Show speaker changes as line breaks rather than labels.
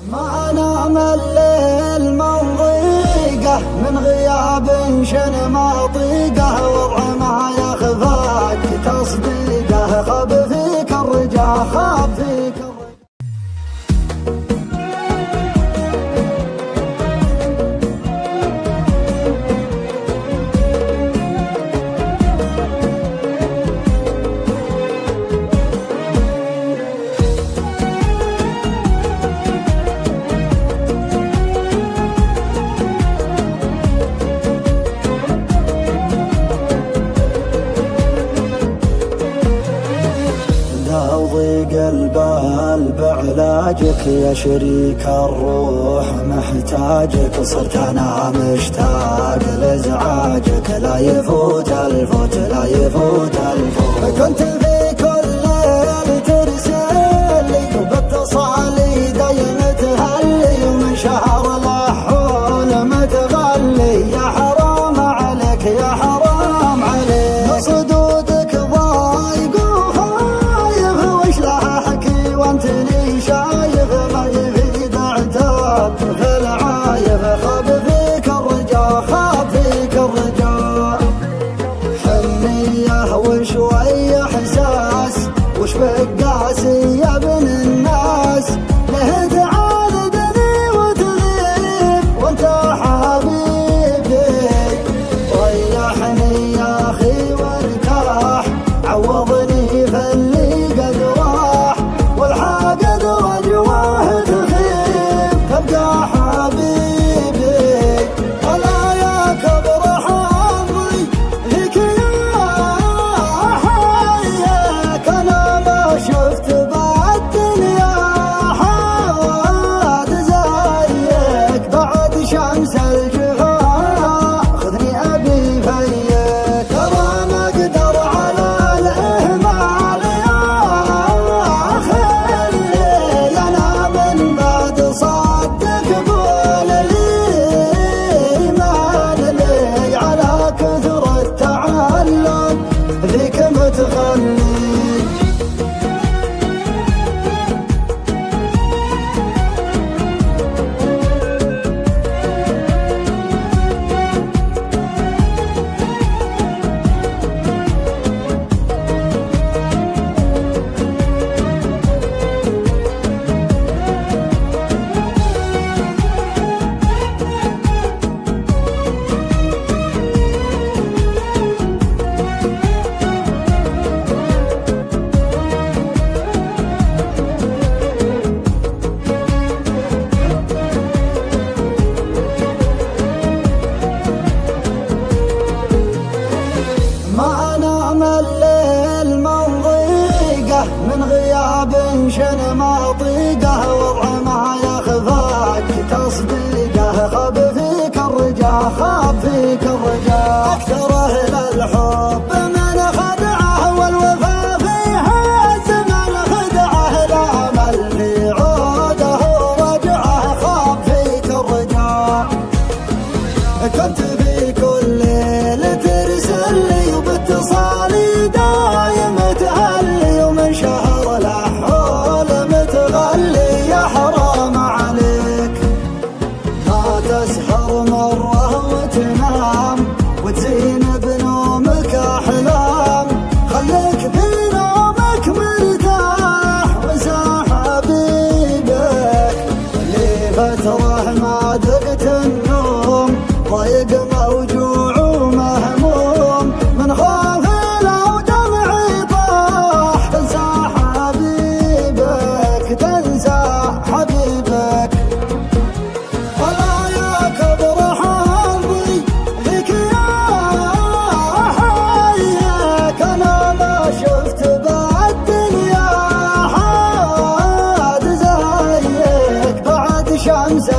ما انام الليل منضيقه من غياب شن ما طيقه وضع ما يخفاك تصديقه خاب فيك الرجا خاب فيك البال بعلاجك يا شريك الروح محتاجك صرت انا مشتاق لازعاجك لا يفوت الفوت لا يفوت الفوت كنت في كل ليل ترسل لي وباتصالي دايم تهلي ومن شهر الحول متغلي يا حرام عليك يا حرام عليك صدودك ضايق وانت لي شايف ما يفيد اعتاب في العايف خاب فيك الرجا خاب فيك الرجا حنيه وشوي احساس وش بقاسي يا ابن الناس له تعاندني وتغيب وانت حبيبي ريحني يا اخي وارتاح عوضني في اللي قد راح والحاقد وجواه تخيب تبقى حبيبي ولا يا كبر حظي فيك يا حيك انا ما شفت بالدنيا حاد زيك بعد شمس الجفا خذني ابي فيك ترى ما اقدر على الاهمال صدق قول لي ما لي على كثر التعلق ذيك متخلي الليل منضيقه من غياب شن ما طيقه وضع ما يخفاك تصديقه خاب فيك الرجا خاب فيك الرجا اكثر اهل الحب من خدعه والوفا فيها الزمن خدعه الامل في عوده ورجعه خاب فيك الرجا كنت في كل ليل ترسل لي وباتصالي دايم تهلي ومن شهر الحول متغلي يا حرام عليك ما تسهر مرة وتنام وتزين بنومك أحلام خليك بنومك مرتاح وسع حبيبك اللي فترة ما دقت النوم ضيق موجوع ومهموم من خوف لو دمعي طاح تنسى حبيبك تنسى حبيبك ولا يا كبر حظي فيك يا حيك انا ما شفت بالدنيا حاد زيك بعد شمس